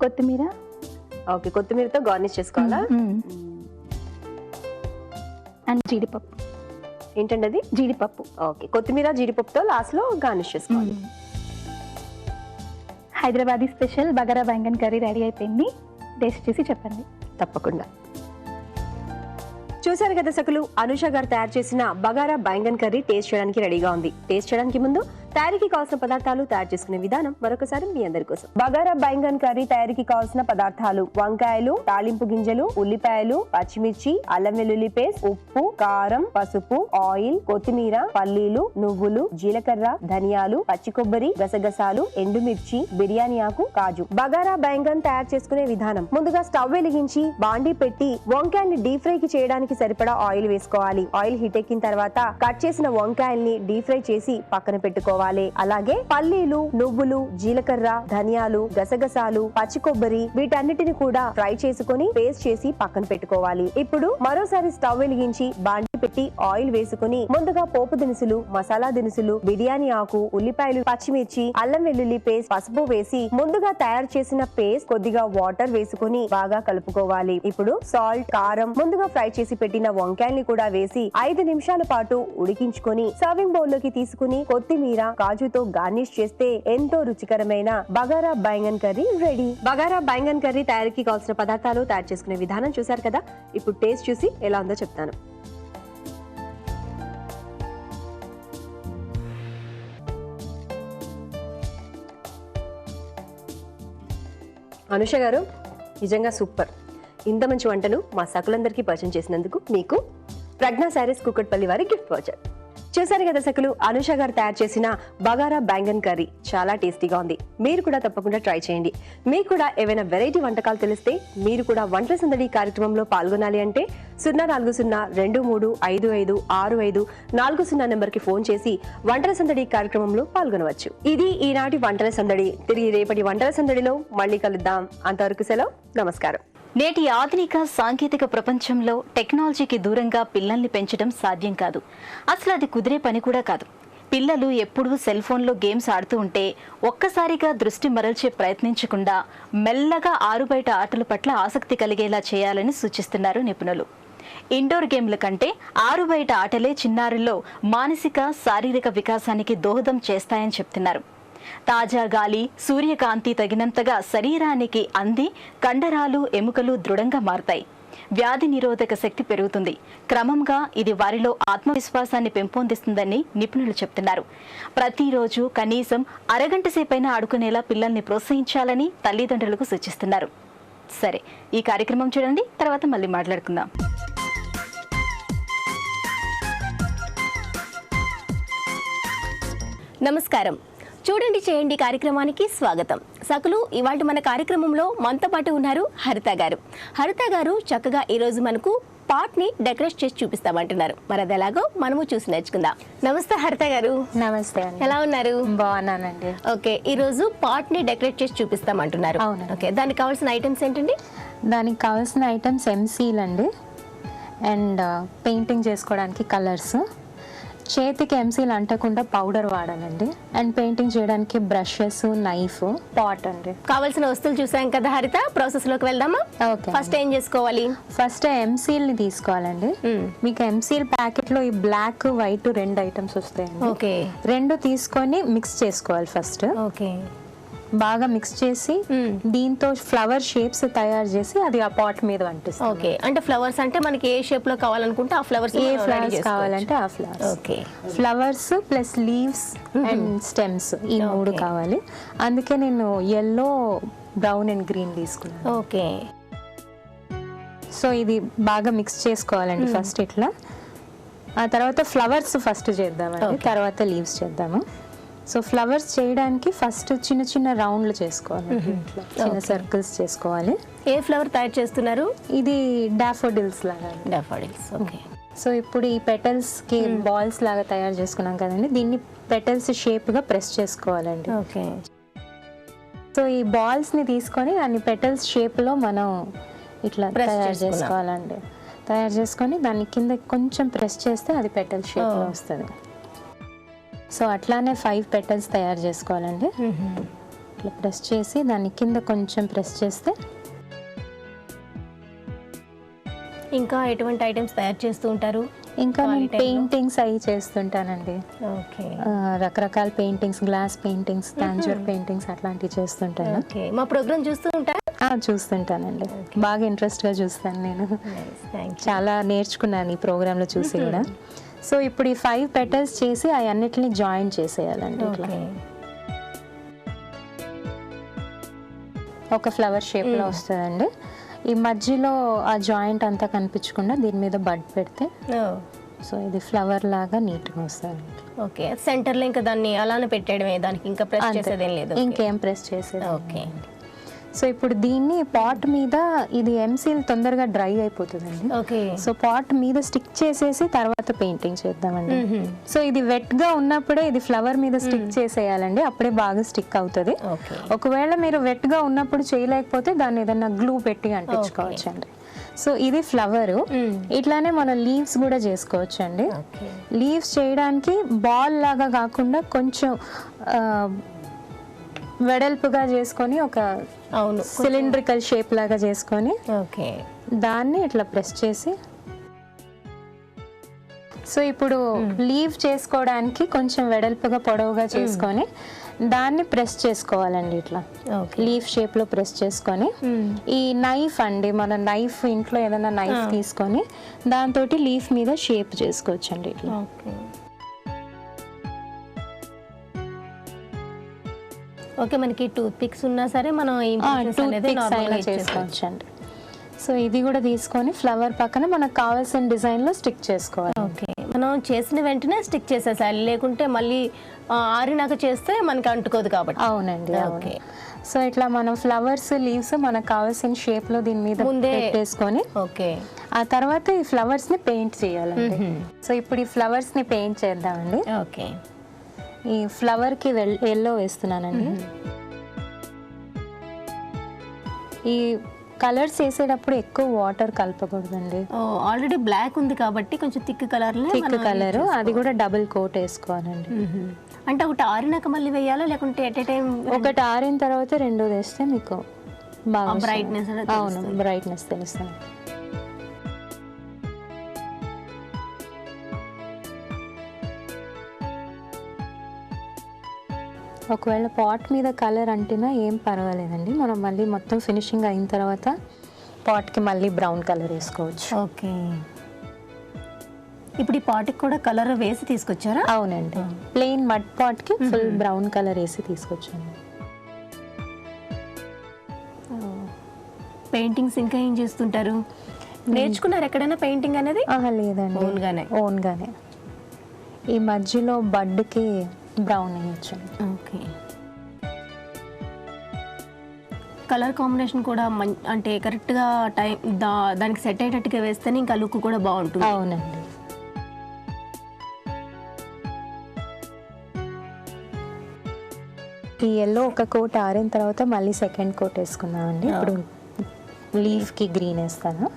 కొత్తిమీర.
ఓకే, కొత్తిమీరతో గార్నిష్ చేసుకోవాలా?
అండ్ జీడిపప్పు.
ఏంటండి అది?
జీడిపప్పు.
ఓకే, కొత్తిమీర జీడిపప్పుతో లాస్ట్ లో గార్నిష్ చేసుకోవాలి.
Hyderabadi special bagara baingan curry ready అయిపోయింది. టేస్ట్ చేసి చెప్పండి.
తప్పకుండా. చూసారు కదా సకులు, అనుష గారు తయారు చేసిన బగారా బెంగన్ కర్రీ టేస్ట్ చేయడానికి రెడీగా ఉంది. టేస్ట్ చేయడానికి ముందు తయారీకి కావాల్సిన పదార్థాలు, తయారు చేసుకునే విధానం మరొకసారి మీ అందరి కోసం. బగారా బెంగన్ కర్రీ తయారీకి కావాల్సిన పదార్థాలు: వంకాయలు, తాలింపు గింజలు, ఉల్లిపాయలు, పచ్చిమిర్చి, అల్లం వెల్లుల్లి పేస్ట్, ఉప్పు, కారం, పసుపు, ఆయిల్, కొత్తిమీర, పల్లీలు, నువ్వులు, జీలకర్ర, ధనియాలు, పచ్చి కొబ్బరి, గసగసాలు, ఎండుమిర్చి, బిర్యానీ ఆకు, కాజు. బగారా బెంగన్ తయారు చేసుకునే విధానం: ముందుగా స్టవ్ వెలిగించి బాండీ పెట్టి వంకాయల్ని డీప్ ఫ్రై కి చేయడానికి సరిపడా ఆయిల్ వేసుకోవాలి. ఆయిల్ హీట్ ఎక్కిన తర్వాత కట్ చేసిన వంకాయల్ని డీప్ ఫ్రై చేసి పక్కన పెట్టుకోవాలి. అలాగే పల్లీలు, నువ్వులు, జీలకర్ర, ధనియాలు, గసగసాలు, పచ్చి కొబ్బరి వీటన్నిటిని కూడా ఫ్రై చేసుకొని పేస్ట్ చేసి పక్కన పెట్టుకోవాలి. ఇప్పుడు మరోసారి స్టవ్ వెలిగించి బాండీ పెట్టి ఆయిల్ వేసుకుని ముందుగా పోపు దినుసులు, మసాలా దినుసులు, బిర్యానీ ఆకు, ఉల్లిపాయలు, పచ్చిమిర్చి, అల్లం వెల్లుల్లి పేస్ట్, పసుపు వేసి ముందుగా తయారు చేసిన పేస్ట్ కొద్దిగా వాటర్ వేసుకుని బాగా కలుపుకోవాలి. ఇప్పుడు సాల్ట్, కారం, ముందుగా ఫ్రై చేసి పెట్టిన వంకాయల్ని కూడా వేసి 5 నిమిషాల పాటు ఉడికించుకొని సర్వింగ్ బౌల్ లోకి తీసుకుని కొత్తిమీర, కాజుతో గార్నిష్ చేస్తే ఎంతో రుచికరమైన bagara baingan curry ready. Bagara baingan curry తయారీకి కావాల్సిన పదార్థాలు, తయారు చేసుకునే విధానం చూసారు కదా. ఇప్పుడు టేస్ట్ చూసి ఎలా ఉందో చెప్తాను. అనుష గారు నిజంగా సూపర్. ఇంత మంచి వంటను మా సకులందరికీ పరిచయం చేసినందుకు మీకు ప్రజ్ఞా శారీస్ కుక్కట్పల్లి వారి గిఫ్ట్ వౌచర్. చూసారు కదా సకులు, అనుష గారు తయారు చేసిన బగారా బెంగన్ కర్రీ చాలా టేస్టీగా ఉంది. మీరు కూడా తప్పకుండా ట్రై చేయండి. మీకు కూడా ఏవైనా వెరైటీ వంటకాలు తెలిస్తే మీరు కూడా వంటల సందడి కార్యక్రమంలో పాల్గొనాలి అంటే 040-2255-6540 నెంబర్కి ఫోన్ చేసి వంటల సందడి కార్యక్రమంలో పాల్గొనవచ్చు. ఇది ఈనాటి వంటల సందడి. తిరిగి రేపటి వంటల సందడిలో మళ్ళీ కలుద్దాం. అంతవరకు సెలవు, నమస్కారం.
నేటి ఆధునిక సాంకేతిక ప్రపంచంలో టెక్నాలజీకి దూరంగా పిల్లల్ని పెంచడం సాధ్యం కాదు. అసలు అది కుదిరే పని కూడా కాదు. పిల్లలు ఎప్పుడూ సెల్ ఫోన్లో గేమ్స్ ఆడుతూ ఉంటే ఒక్కసారిగా దృష్టి మరల్చే ప్రయత్నించకుండా మెల్లగా ఆరుబయట ఆటల పట్ల ఆసక్తి కలిగేలా చేయాలని సూచిస్తున్నారు నిపుణులు. ఇండోర్ గేమ్ల కంటే ఆరు బయట ఆటలే చిన్నారుల్లో మానసిక శారీరక వికాసానికి దోహదం చేస్తాయని చెప్తున్నారు. తాజా గాలి, సూర్యకాంతి తగినంతగా శరీరానికి అంది కండరాలు, ఎముకలు దృఢంగా మారతాయి. వ్యాధి నిరోధక శక్తి పెరుగుతుంది. క్రమంగా ఇది వారిలో ఆత్మవిశ్వాసాన్ని పెంపొందిస్తుందని నిపుణులు చెప్తున్నారు. ప్రతిరోజు కనీసం అరగంట సేపైనా ఆడుకునేలా పిల్లల్ని ప్రోత్సహించాలని తల్లిదండ్రులకు సూచిస్తున్నారు. సరే, ఈ కార్యక్రమం చూడండి, తర్వాత మళ్ళీ మాట్లాడుకుందాం.
నమస్కారం. చూడండి చేయండి కార్యక్రమానికి స్వాగతం. సకులు ఇవాళ మన కార్యక్రమంలో మనతో పాటు ఉన్నారు హరిత గారు. హరిత గారు చక్కగా ఈరోజు మనకు పాట్ని డెకరేట్ చేసి చూపిస్తామంటున్నారు. మరి అది ఎలాగో మనము చూసి నేర్చుకుందాం. నమస్తే హరిత గారు.
నమస్తే అండి.
ఎలా ఉన్నారు?
బాగున్నానండి.
ఓకే, ఈరోజు పాట్ని డెకరేట్ చేసి చూపిస్తామంటున్నారు.
అవునండి.
ఓకే, దానికి కావాల్సిన ఐటమ్స్ ఏంటండి?
దానికి కావాల్సిన ఐటమ్స్ ఎంసీల్ అండి, అండ్ పెయింటింగ్ చేసుకోవడానికి కలర్స్, చేతికి ఎంసీల్ అంటకుండా పౌడర్ వాడాలండి, అండ్ పెయింటింగ్ చేయడానికి బ్రషెస్, నైఫ్, పాట్ అండి.
కావాల్సిన వస్తువులు చూసాం కదా హరిత, ప్రాసెస్ లోకి వెళ్దామా?
ఓకే.
ఫస్ట్ ఏం చేసుకోవాలి?
ఫస్ట్ ఎంసీల్ ని తీసుకోవాలండి. మీకు ఎంసీల్ ప్యాకెట్ లో ఈ బ్లాక్, వైట్ 2 ఐటమ్స్ వస్తాయండి.
ఓకే.
2 తీసుకొని మిక్స్ చేసుకోవాలి. ఫస్ట్
ఓకే,
బాగా మిక్స్ చేసి దీంతో ఫ్లవర్ షేప్స్ తయారు చేసి అది ఆ పాట్ మీద అంటిస్తాం.
ఓకే, అంటే ఫ్లవర్స్ అంటే మనకి ఏ షేప్ లో కావాలనుకుంటే ఆ ఫ్లవర్స్,
ఏ ఫ్లవర్స్ కావాలంటే ఆ flowers.
Okay,
flowers plus leaves and stems ఈ 3 కావాలి. అందుకే నేను yellow, బ్రౌన్ అండ్ గ్రీన్ తీసుకున్నాను.
ఓకే.
సో ఇది బాగా మిక్స్ చేసుకోవాలండి ఫస్ట్ ఇట్లా. ఆ తర్వాత ఫ్లవర్స్ ఫస్ట్ చేద్దామండి, తర్వాత లీవ్స్ చేద్దాము. సో ఫ్లవర్స్ చేయడానికి ఫస్ట్ చిన్న చిన్న రౌండ్లు చేసుకోవాలి, ఇట్లా చిన్న సర్కిల్స్ చేసుకోవాలి.
ఏ ఫ్లవర్ తయారు చేస్తున్నారు?
ఇది డాఫోడిల్స్ లాగా.
డాఫోడిల్స్. ఓకే.
సో ఇప్పుడు ఈ పెటల్స్ కి బాల్స్ లాగా తయారు చేసుకున్నాం కదండి, దీన్ని పెటల్స్ షేప్ గా ప్రెస్ చేసుకోవాలండి.
ఓకే.
సో ఈ బాల్స్ ని తీసుకొని దాన్ని పెటల్స్ షేప్ లో మనం ఇట్లా తయారు చేసుకోవాలండి. తయారు చేసుకొని దాన్ని కింద కొంచెం ప్రెస్ చేస్తే అది పెటల్ షేప్ లో వస్తుంది. సో అట్లానే 5 పెటల్స్ తయారు చేసుకోవాలండి. ఇట్లా ప్రెస్ చేసి దాన్ని కింద కొంచెం ప్రెస్ చేస్తే.
ఇంకా ఎటువంటి ఐటమ్స్ తయారు చేస్తూ ఉంటారు?
ఇంకా నేను పెయింటింగ్స్ అవి చేస్తుంటానండి.
ఓకే.
రకరకాల paintings, glass paintings, Tanjore paintings అట్లాంటివి చేస్తుంటాను.
ఓకే, మా ప్రోగ్రామ్ చూస్తూ ఉంటారా?
చూస్తుంటానండి, బాగా ఇంట్రెస్ట్గా చూస్తాను నేను. చాలా నేర్చుకున్నాను ఈ ప్రోగ్రాంలో చూసి కూడా. సో ఇప్పుడు ఈ 5 పెటల్స్ చేసి అన్నిటిని జాయిన్ చేసేయాలండి. ఇట్లా ఒక ఫ్లవర్ షేప్లో వస్తుందండి. ఈ మధ్యలో ఆ జాయింట్ అంతా కనిపించకుండా దీని మీద బడ్ పెడితే సో ఇది ఫ్లవర్ లాగా నీట్గా వస్తుంది.
ఓకే, సెంటర్లో ఇంకా దాన్ని అలానే పెట్టడమే, దానికి ఇంకా ప్రెస్ చేసేదేం లేదు?
ఇంకేం ప్రెస్ చేసేది.
ఓకే.
సో ఇప్పుడు దీన్ని పాట్ మీద, ఇది ఎంసీల్ తొందరగా డ్రై అయిపోతుందండి.
ఓకే.
సో పాట్ మీద స్టిక్ చేసేసి తర్వాత పెయింటింగ్ చేద్దామండి. సో ఇది వెట్ గా ఉన్నప్పుడే ఇది ఫ్లవర్ మీద స్టిక్ చేసేయాలండి, అప్పుడే బాగా స్టిక్ అవుతుంది. ఒకవేళ మీరు వెట్ గా ఉన్నప్పుడు చేయలేకపోతే దాన్ని ఏదైనా గ్లూ పెట్టి అంటించుకోవచ్చు అండి. సో ఇది ఫ్లవర్. ఇట్లానే మనం లీవ్స్ కూడా చేసుకోవచ్చు అండి. లీవ్స్ చేయడానికి బాల్ లాగా కాకుండా కొంచెం వెడల్పుగా చేసుకొని ఒక సిలిండ్రికల్ షేప్ లాగా చేసుకొని దాన్ని ఇట్లా ప్రెస్ చేసి. సో ఇప్పుడు లీవ్ చేసుకోవడానికి కొంచెం వెడల్పుగా పొడవుగా చేసుకొని దాన్ని ప్రెస్ చేసుకోవాలండి. ఇట్లా లీఫ్ షేప్ లో ప్రెస్ చేసుకొని ఈ నైఫ్ అండి, మన నైఫ్ ఇంట్లో ఏదైనా నైఫ్ తీసుకొని దాంతో లీఫ్ మీద షేప్ చేసుకోవచ్చు అండి. ఇట్లా
ఓకే, మనకి టూత్ పిక్స్ ఉన్నా సరే మనం
చేసుకోవచ్చు అండి. సో ఇది కూడా తీసుకొని ఫ్లవర్ పక్కన మనకు కావాల్సిన డిజైన్ లో స్టిక్ చేసుకోవాలి.
ఓకే, మనం చేసిన వెంటనే స్టిక్ చేసేసాలి, లేకుంటే మళ్ళీ ఆరినాక చేస్తే మనకి అంటుకోదు కాబట్టి.
అవునండి. ఓకే. సో ఇట్లా మనం ఫ్లవర్స్, లీవ్స్ మనకు కావాల్సిన షేప్ లో దీని మీద పెట్టేసుకొని
ఓకే
ఆ తర్వాత ఈ ఫ్లవర్స్ ని పెయింట్ చేయాలండి. సో ఇప్పుడు ఈ ఫ్లవర్స్ ని పెయింట్ చేద్దామండి.
ఓకే,
ఈ ఫ్లవర్ కి ఎల్లో వేస్తున్నానండి. ఈ కలర్స్ వేసేటప్పుడు ఎక్కువ వాటర్ కలపకూడదండి.
ఆల్రెడీ బ్లాక్ ఉంది కాబట్టి కొంచెం థిక్ కలర్,
అది కూడా డబుల్ కోట్ వేసుకోవాలండి.
అంటే ఒకటి ఆరినాక మళ్ళీ వేయాలా, లేకుంటే ఎట్ ఏ టైం?
ఒకటి ఆరిన తర్వాత రెండోది వేస్తే మీకు బాగా
బ్రైట్నెస్.
అవును, బ్రైట్నెస్ తెలుస్తుంది. ఒకవేళ పాట్ మీద కలర్ అంటినా ఏం పర్వాలేదండి, మనం మళ్ళీ మొత్తం ఫినిషింగ్ అయిన తర్వాత పాట్కి మళ్ళీ బ్రౌన్ కలర్ వేసుకోవచ్చు.
ఓకే, ఇప్పుడు ఈ పాట్కి కూడా కలర్ వేసి తీసుకొచ్చారా?
అవునండి, ప్లెయిన్ మడ్ పాట్కి ఫుల్ బ్రౌన్ కలర్ వేసి తీసుకొచ్చాను.
పెయింటింగ్స్ ఇంకా ఏం చేస్తుంటారు? నేర్చుకున్నారు ఎక్కడైనా పెయింటింగ్ అనేది?
లేదండి, ఓన్గానే. ఈ మధ్యలో బడ్కి బ్రౌన్ వేయచ్చు.
ఓకే, కలర్ కాంబినేషన్ కూడా అంటే కరెక్ట్గా దానికి సెట్ అయ్యేటట్టుగా వేస్తేనే ఇంకా లుక్ కూడా బాగుంటుంది.
అవునండి. ఈ ఎల్లో ఒక కోట్ ఆరిన తర్వాత మళ్ళీ సెకండ్ కోట్ వేసుకున్నామండి. ఇప్పుడు లీఫ్కి గ్రీన్ వేస్తాను.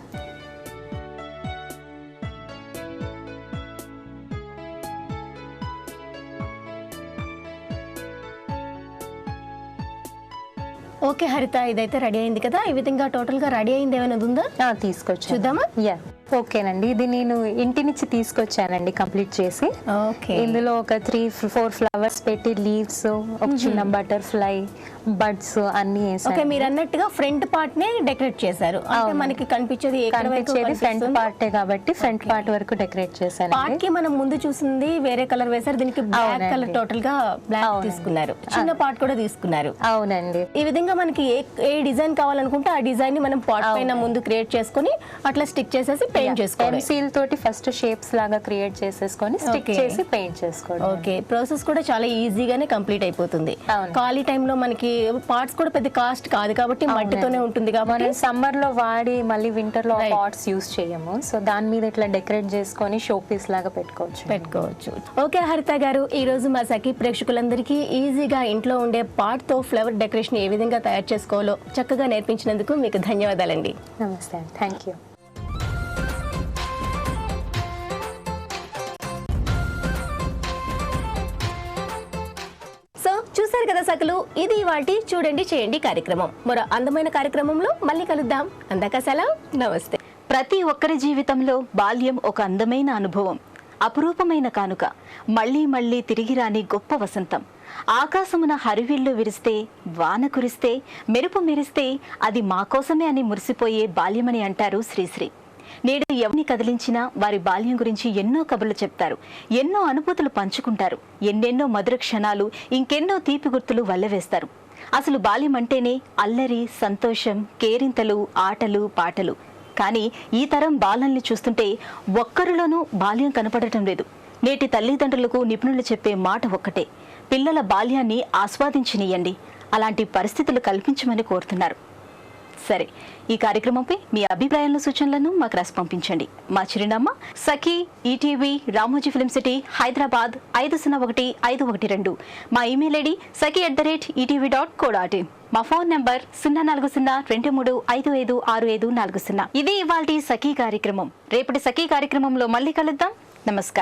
ఓకే హరిత, ఇదైతే రెడీ అయింది కదా. ఈ విధంగా టోటల్గా రెడీ అయింది ఏమైనా ఉందా?
తీసుకొచ్చి
చూద్దామా?
ఓకేనండి, ఇది నేను ఇంటి నుంచి తీసుకొచ్చానండి కంప్లీట్ చేసి.
ఓకే,
ఇందులో ఒక 3-4 ఫ్లవర్స్ పెట్టి, లీవ్స్, ఒక చిన్న బటర్ఫ్లై, బడ్స్ అన్ని వేసాను.
ఓకే, మీరు అన్నట్టుగా ఫ్రంట్ పార్ట్ నే డెకరేట్ చేశారు. అంటే మనకి కనిపించేది
ఫ్రంట్ పార్టే కాబట్టి ఫ్రంట్ పార్ట్ వరకు డెకరేట్ చేశాను.
పార్ట్ కి మనం ముందు చూసింది వేరే కలర్ వేశారు, దీనికి బ్లాక్ కలర్, టోటల్ గా బ్లాక్ తీసుకున్నారు. చిన్న పార్ట్ కూడా తీసుకున్నారు.
అవునండి.
ఈ విధంగా మనకి ఏ డిజైన్ కావాలనుకుంటే ఆ డిజైన్ ని మనం పార్ట్ పైన ముందు క్రియేట్ చేసుకొని అట్లా స్టిక్ చేసేసి పెయింట్ చేసుకోవాలి.
పెన్సిల్ తోటి ఫస్ట్ షేప్స్ లాగా క్రియేట్ చేసేసుకొని స్టిక్ చేసి పెయింట్ చేసుకోవాలి.
ఓకే, ప్రాసెస్ కూడా చాలా ఈజీగానే కంప్లీట్ అయిపోతుంది. ఖాళీ టైంలో మనకి పార్ట్స్ కూడా పెద్ద కాస్ట్ కాదు కాబట్టి మట్టితోనే ఉంటుంది కాబట్టి
మనం సమ్మర్ లో వాడి మళ్ళీ వింటర్ లో పాట్స్ యూస్ చేయము. సో దాని మీద ఇట్లా డెకరేట్ చేసుకొని షో పీస్ లాగా పెట్టుకోవచ్చు.
ఓకే హరిత గారు, ఈ రోజు మా సఖీ ప్రేక్షకులందరికీ ఈజీగా ఇంట్లో ఉండే పార్ట్ తో ఫ్లవర్ డెకరేషన్ ఏ విధంగా తయారు చేసుకోవాలో చక్కగా నేర్పించినందుకు మీకు ధన్యవాదాలండి.
నమస్తే, థ్యాంక్ యూ.
చూసారు కదా సకలు, ఇది ఇవాల్టి చూడండి చేయండి కార్యక్రమం. మరో అందమైన కార్యక్రమంలో మళ్ళీ కలుద్దాం. అందాక సెలవు, నమస్తే.
ప్రతి ఒక్కరి జీవితంలో బాల్యం ఒక అందమైన అనుభవం, అపురూపమైన కానుక, మళ్లీ మళ్లీ తిరిగి రాని గొప్ప వసంతం. ఆకాశమున హరివిల్లు విరిస్తే, వాన కురిస్తే, మెరుపు మెరిస్తే అది మా కోసమే అని మురిసిపోయే బాల్యమని అంటారు శ్రీశ్రీ. నేడు ఎవరిని కదిలించినా వారి బాల్యం గురించి ఎన్నో కబుర్లు చెప్తారు, ఎన్నో అనుభూతులు పంచుకుంటారు, ఎన్నెన్నో మధుర క్షణాలు, ఇంకెన్నో తీపి గుర్తులు వల్లవేస్తారు. అసలు బాల్యం అంటేనే అల్లరి, సంతోషం, కేరింతలు, ఆటలు, పాటలు. కానీ ఈ తరం బాలల్ని చూస్తుంటే ఒక్కరిలోనూ బాల్యం కనపడటం లేదు. నేటి తల్లిదండ్రులకు నిపుణులు చెప్పే మాట ఒక్కటే, పిల్లల బాల్యాన్ని ఆస్వాదించనీయండి, అలాంటి పరిస్థితులు కల్పించమని కోరుతున్నారు. సరే, ఈ కార్యక్రమంపై మీ అభిప్రాయాలను, సూచనలను మాకు రాసి పంపించండి. మా చిరునామా Sakhi, ETV, Ramoji film city, Hyderabad 501512. మా ఇమెయిల్ ఐడి saki@etv.co.in. మా ఫోన్ నంబర్ 040235556540. ఇది ఇవాల్టి సఖీ కార్యక్రమం. రేపటి సఖీ కార్యక్రమంలో మళ్ళీ కలుద్దాం. నమస్కారం.